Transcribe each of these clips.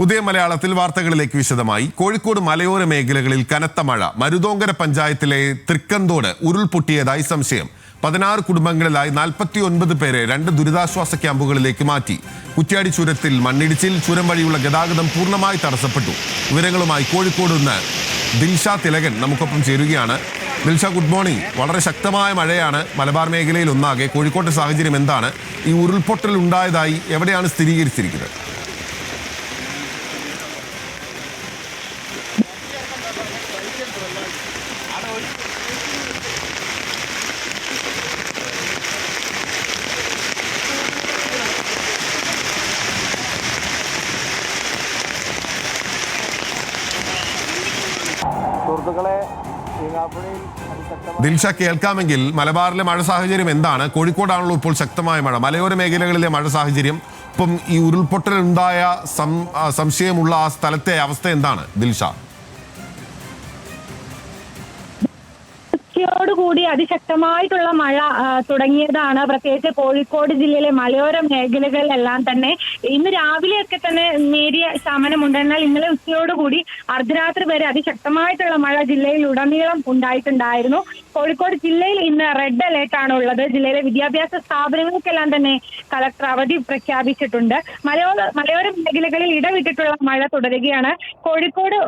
ഉദയ മലയാളത്തിൽ വാർത്തകളിലേക്ക് വിശദമായി. കോഴിക്കോട് മലയോര മേഖലകളിൽ കനത്ത മഴ. മരുതോങ്കര പഞ്ചായത്തിലെ തൃക്കന്തോട് ഉരുൾപൊട്ടിയതായി സംശയം. 16 കുടുംബങ്ങളിലായി 49 പേരെ 2 ദുരിതാശ്വാസ ക്യാമ്പുകളിലേക്ക് മാറ്റി. കുറ്റ്യാടി ചുരത്തിൽ മണ്ണിടിച്ചിൽ, ചുരം വഴിയുള്ള ഗതാഗതം പൂർണ്ണമായി തടസ്സപ്പെട്ടു. വിവരങ്ങളുമായി കോഴിക്കോട് നിന്ന് ദിൽഷ തിലകൻ നമുക്കൊപ്പം ചേരുകയാണ്. Dilsha, good morning. വളരെ ശക്തമായ മഴയാണ് മലബാർ മേഖലയിൽ ഒന്നാകെ. കോഴിക്കോട്ടെ സാഹചര്യം എന്താണ്? ഈ ഉരുൾപൊട്ടൽ ഉണ്ടായതായി എവിടെയാണ് സ്ഥിരീകരിച്ചിരിക്കുന്നത്? ദിൽഷ, കേൾക്കാമെങ്കിൽ മലബാറിലെ മഴ സാഹചര്യം എന്താണ്? കോഴിക്കോടാണല്ലോ ഇപ്പോൾ ശക്തമായ മഴ. മലയോര മേഖലകളിലെ മഴ സാഹചര്യം, ഇപ്പം ഈ ഉരുൾപൊട്ടൽ ഉണ്ടായ സംശയമുള്ള ആ സ്ഥലത്തെ അവസ്ഥ എന്താണ് ദിൽഷ? കൂടി അതിശക്തമായിട്ടുള്ള മഴ തുടങ്ങിയതാണ്. പ്രത്യേകിച്ച് കോഴിക്കോട് ജില്ലയിലെ മലയോര മേഖലകളിലെല്ലാം തന്നെ ഇന്ന് രാവിലെയൊക്കെ തന്നെ നേരിയ ശമനമുണ്ട്. എന്നാൽ ഇന്നലെ ഉച്ചയോടുകൂടി അർദ്ധരാത്രി വരെ അതിശക്തമായിട്ടുള്ള മഴ ജില്ലയിൽ ഉടനീളം ഉണ്ടായിട്ടുണ്ടായിരുന്നു. കോഴിക്കോട് ജില്ലയിൽ ഇന്ന് റെഡ് അലേർട്ട് ആണ് ഉള്ളത്. ജില്ലയിലെ വിദ്യാഭ്യാസ സ്ഥാപനങ്ങൾക്കെല്ലാം തന്നെ കളക്ടർ അവധി പ്രഖ്യാപിച്ചിട്ടുണ്ട്. മലയോര മേഖലകളിൽ ഇടവിട്ടിട്ടുള്ള മഴ തുടരുകയാണ്. കോഴിക്കോട്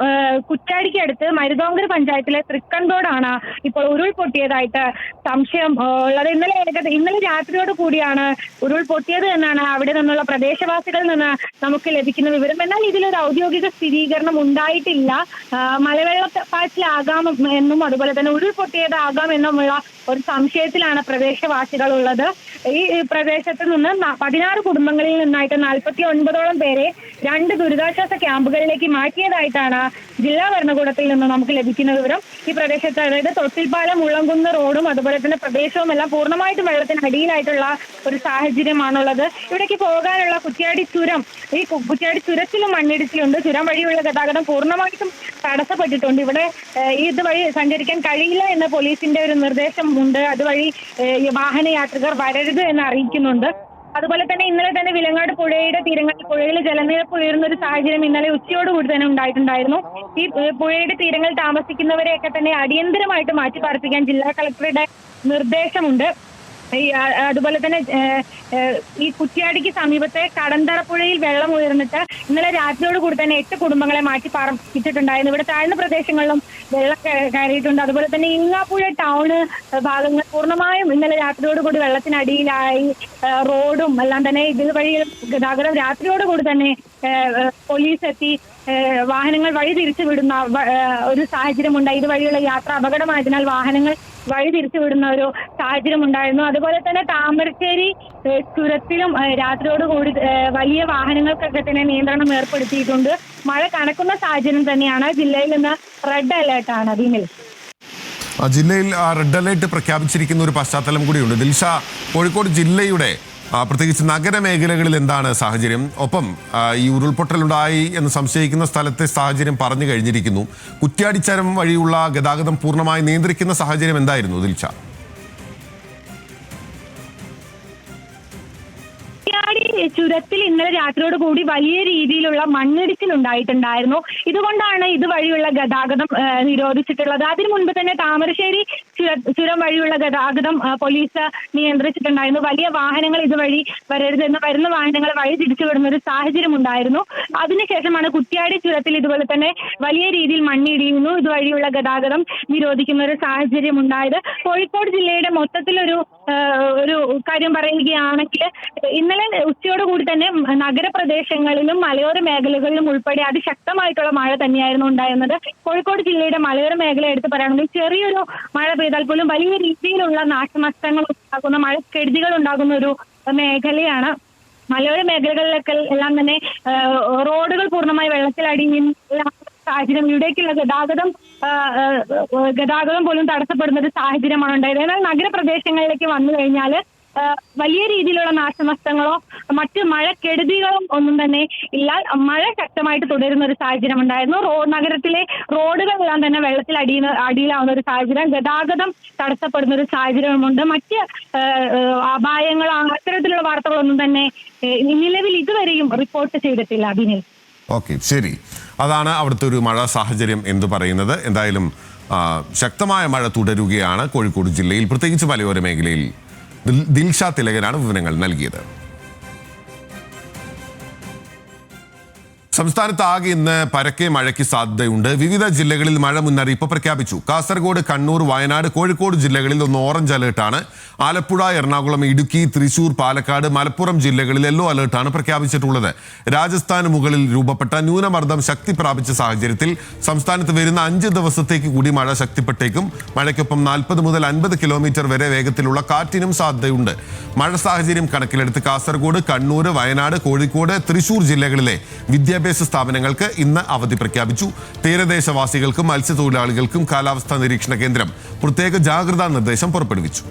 കുറ്റ്യാടിക്ക് അടുത്ത് മരുതോങ്കര പഞ്ചായത്തിലെ തൃക്കന്തോടാണ് ഇപ്പോൾ ഉരുൾപൊട്ടിയതായിട്ട് സംശയം ഉള്ളത്. ഇന്നലെ രാത്രിയോട് കൂടിയാണ് ഉരുൾപൊട്ടിയത് എന്നാണ് അവിടെ നിന്നുള്ള പ്രദേശവാസികളിൽ നിന്ന് നമുക്ക് ലഭിക്കുന്ന വിവരം. എന്നാൽ ഇതിലൊരു ഔദ്യോഗിക സ്ഥിരീകരണം ഉണ്ടായിട്ടില്ല. മലവെള്ളപ്പാച്ചിലാകാം എന്നും അതുപോലെ തന്നെ ഉരുൾപൊട്ടിയതാകാം എന്നുമുള്ള ഒരു സംശയത്തിലാണ് പ്രദേശവാസികൾ ഉള്ളത്. ഈ പ്രദേശത്ത് നിന്ന് 16 കുടുംബങ്ങളിൽ നിന്നായിട്ട് 49ഓളം പേരെ 2 ദുരിതാശ്വാസ ക്യാമ്പുകളിലേക്ക് മാറ്റിയതായിട്ടാണ് ജില്ലാ ഭരണകൂടത്തിൽ നിന്ന് നമുക്ക് ലഭിക്കുന്ന വിവരം. ഈ പ്രദേശത്ത്, അതായത് തൊട്ടിൽപ്പാലം മുള്ളംകുന്ന് റോഡും അതുപോലെ തന്നെ പ്രദേശവും എല്ലാം പൂർണ്ണമായിട്ടും വെള്ളത്തിനടിയിലായിട്ടുള്ള ഒരു സാഹചര്യമാണുള്ളത്. ഇവിടേക്ക് പോകാനുള്ള കുറ്റ്യാടി ചുരം, ഈ കുറ്റ്യാടി ചുരത്തിലും മണ്ണിടിച്ചിലുണ്ട്. ചുരം വഴിയുള്ള ഗതാഗതം പൂർണ്ണമായിട്ടും തടസ്സപ്പെട്ടിട്ടുണ്ട്. ഇവിടെ ഇതുവഴി സഞ്ചരിക്കാൻ കഴിയില്ല എന്ന പോലീസിന്റെ ഒരു നിർദ്ദേശം ഉണ്ട്. അതുവഴി വാഹനയാത്രികർ വരരുത് എന്ന് അറിയിക്കുന്നുണ്ട്. അതുപോലെ തന്നെ ഇന്നലെ തന്നെ വിലങ്ങാട് പുഴയുടെ തീരങ്ങളിൽ പുഴയിൽ ജലനിരപ്പ് ഉയർന്ന ഒരു സാഹചര്യം ഇന്നലെ ഉച്ചയോടുകൂടി തന്നെ ഉണ്ടായിട്ടുണ്ടായിരുന്നു. ഈ പുഴയുടെ തീരങ്ങളിൽ താമസിക്കുന്നവരെയൊക്കെ തന്നെ അടിയന്തരമായിട്ട് മാറ്റിപ്പാർപ്പിക്കാൻ ജില്ലാ കളക്ടറുടെ നിർദ്ദേശമുണ്ട്. അതുപോലെ തന്നെ ഈ കുറ്റ്യാടിക്ക് സമീപത്തെ കടന്തറപ്പുഴയിൽ വെള്ളം ഉയർന്നിട്ട് ഇന്നലെ രാത്രിയോടുകൂടി തന്നെ 8 കുടുംബങ്ങളെ മാറ്റി പാർപ്പിച്ചിട്ടുണ്ടായിരുന്നു. ഇവിടെ താഴ്ന്ന പ്രദേശങ്ങളിലും വെള്ളം കയറിയിട്ടുണ്ട്. അതുപോലെ തന്നെ ഇങ്ങാപ്പുഴ ടൗണ് ഭാഗങ്ങൾ പൂർണ്ണമായും ഇന്നലെ രാത്രിയോടുകൂടി വെള്ളത്തിനടിയിലായി. റോഡും എല്ലാം തന്നെ ഇതുവഴി ഗതാഗതം രാത്രിയോടുകൂടി തന്നെ പോലീസ് എത്തി വാഹനങ്ങൾ വഴി തിരിച്ചു വിടുന്ന ഒരു സാഹചര്യമുണ്ടായി. ഇതുവഴിയുള്ള യാത്ര അപകടമായതിനാൽ വാഹനങ്ങൾ വഴി തിരിച്ചുവിടുന്ന ഒരു സാഹചര്യം ഉണ്ടായിരുന്നു. അതുപോലെ തന്നെ താമരശ്ശേരി ചുരത്തിലും രാത്രിയോടുകൂടി വലിയ വാഹനങ്ങൾക്കൊക്കെ തന്നെ നിയന്ത്രണം ഏർപ്പെടുത്തിയിട്ടുണ്ട്. മഴ കനക്കുന്ന സാഹചര്യം തന്നെയാണ്. ജില്ലയിൽ നിന്ന് റെഡ് അലേർട്ടാണ്. ദിനിൽ, ജില്ലയിൽ റെഡ് അലേർട്ട് പ്രഖ്യാപിച്ചിരിക്കുന്ന ഒരു പശ്ചാത്തലം കൂടിയുണ്ട്. ദിൽഷ, കോഴിക്കോട് ജില്ലയുടെ പ്രത്യേകിച്ച് നഗരമേഖലകളിൽ എന്താണ് സാഹചര്യം? ഒപ്പം ഈ ഉരുൾപൊട്ടലുണ്ടായി എന്ന് സംശയിക്കുന്ന സ്ഥലത്തെ സാഹചര്യം പറഞ്ഞു കഴിഞ്ഞിരിക്കുന്നു. കുറ്റ്യാടിച്ചരം വഴിയുള്ള ഗതാഗതം പൂർണ്ണമായി നിയന്ത്രിക്കുന്ന സാഹചര്യം എന്തായിരുന്നു ദിൽഷ? ചുരത്തിൽ ഇന്നലെ രാത്രിയോട് കൂടി വലിയ രീതിയിലുള്ള മണ്ണിടിച്ചിൽ ഉണ്ടായിട്ടുണ്ടായിരുന്നു. ഇതുകൊണ്ടാണ് ഇതുവഴിയുള്ള ഗതാഗതം നിരോധിച്ചിട്ടുള്ളത്. അതിനു മുൻപ് തന്നെ താമരശ്ശേരി ചുരം വഴിയുള്ള ഗതാഗതം പോലീസ് നിയന്ത്രിച്ചിട്ടുണ്ടായിരുന്നു. വലിയ വാഹനങ്ങൾ ഇതുവഴി വരരുതെന്ന്, വരുന്ന വാഹനങ്ങൾ വഴി തിരിച്ചുവിടുന്ന ഒരു സാഹചര്യം ഉണ്ടായിരുന്നു. അതിനുശേഷമാണ് കുറ്റ്യാടി ചുരത്തിൽ ഇതുപോലെ തന്നെ വലിയ രീതിയിൽ മണ്ണിടിയുന്നു, ഇതുവഴിയുള്ള ഗതാഗതം നിരോധിക്കുന്ന ഒരു സാഹചര്യം ഉണ്ടായത്. കോഴിക്കോട് ജില്ലയുടെ മൊത്തത്തിലൊരു കാര്യം പറയുകയാണെങ്കിൽ ഇന്നലെ ഉച്ചയോടുകൂടി തന്നെ നഗരപ്രദേശങ്ങളിലും മലയോര മേഖലകളിലും ഉൾപ്പെടെ അതിശക്തമായിട്ടുള്ള മഴ തന്നെയായിരുന്നു ഉണ്ടായിരുന്നത്. കോഴിക്കോട് ജില്ലയുടെ മലയോര മേഖല എടുത്ത് പറയുകയാണെങ്കിൽ ചെറിയൊരു മഴ പെയ്താൽ പോലും വലിയ രീതിയിലുള്ള നാശനഷ്ടങ്ങൾ ഉണ്ടാകുന്ന, മഴക്കെടുതികൾ ഉണ്ടാകുന്ന ഒരു മേഖലയാണ്. മലയോര മേഖലകളിലൊക്കെ എല്ലാം തന്നെ റോഡുകൾ പൂർണ്ണമായി വെള്ളത്തിലടിയുന്ന സാഹചര്യം, ഇവിടേക്കുള്ള ഗതാഗതം പോലും തടസ്സപ്പെടുന്ന ഒരു സാഹചര്യമാണ് ഉണ്ടായത്. എന്നാൽ നഗരപ്രദേശങ്ങളിലേക്ക് വന്നു കഴിഞ്ഞാൽ വലിയ രീതിയിലുള്ള നാശനഷ്ടങ്ങളോ മറ്റ് മഴക്കെടുതികളും ഒന്നും തന്നെ ഇല്ല. മഴ ശക്തമായിട്ട് തുടരുന്ന ഒരു സാഹചര്യം ഉണ്ടായിരുന്നു. നഗരത്തിലെ റോഡുകളെല്ലാം തന്നെ വെള്ളത്തിൽ അടിയിലാവുന്ന ഒരു സാഹചര്യം, ഗതാഗതം തടസ്സപ്പെടുന്ന ഒരു സാഹചര്യമുണ്ട്. മറ്റ് അപായങ്ങളോ അത്തരത്തിലുള്ള വാർത്തകളൊന്നും തന്നെ നിലവിൽ ഇതുവരെയും റിപ്പോർട്ട് ചെയ്തിട്ടില്ല. അഭിനയ്. ഓക്കെ, ശരി. അതാണ് അവിടുത്തെ ഒരു മഴ സാഹചര്യം എന്ന് പറയുന്നത്. എന്തായാലും ശക്തമായ മഴ തുടരുകയാണ് കോഴിക്കോട് ജില്ലയിൽ, പ്രത്യേകിച്ച് മലയോര മേഖലയിൽ. ദിൽഷ തിലകനാണ് വിവരങ്ങൾ നൽകിയത്. സംസ്ഥാനത്ത് ആകെ ഇന്ന് പരക്കെ മഴയ്ക്ക് സാധ്യതയുണ്ട്. വിവിധ ജില്ലകളിൽ മഴ മുന്നറിയിപ്പ് പ്രഖ്യാപിച്ചു. കാസർഗോഡ്, കണ്ണൂർ, വയനാട്, കോഴിക്കോട് ജില്ലകളിൽ ഒന്ന് ഓറഞ്ച് അലേർട്ടാണ്. ആലപ്പുഴ, എറണാകുളം, ഇടുക്കി, തൃശൂർ, പാലക്കാട്, മലപ്പുറം ജില്ലകളിൽ യെല്ലോ അലേർട്ടാണ് പ്രഖ്യാപിച്ചിട്ടുള്ളത്. രാജസ്ഥാന് മുകളിൽ രൂപപ്പെട്ട ന്യൂനമർദ്ദം ശക്തി പ്രാപിച്ച സാഹചര്യത്തിൽ സംസ്ഥാനത്ത് വരുന്ന 5 ദിവസത്തേക്ക് കൂടി മഴ ശക്തിപ്പെട്ടേക്കും. മഴയ്ക്കൊപ്പം 40 മുതൽ 50 കിലോമീറ്റർ വരെ വേഗത്തിലുള്ള കാറ്റിനും സാധ്യതയുണ്ട്. മഴ സാഹചര്യം കണക്കിലെടുത്ത് കാസർഗോഡ്, കണ്ണൂർ, വയനാട്, കോഴിക്കോട്, തൃശൂർ ജില്ലകളിലെ വിദ്യാഭ്യാസ സ്ഥാപനങ്ങൾക്ക് ഇന്ന് അവധി പ്രഖ്യാപിച്ചു. തീരദേശവാസികൾക്കും മത്സ്യത്തൊഴിലാളികൾക്കും കാലാവസ്ഥാ നിരീക്ഷണ കേന്ദ്രം പ്രത്യേക ജാഗ്രതാ നിർദ്ദേശം പുറപ്പെടുവിച്ചു.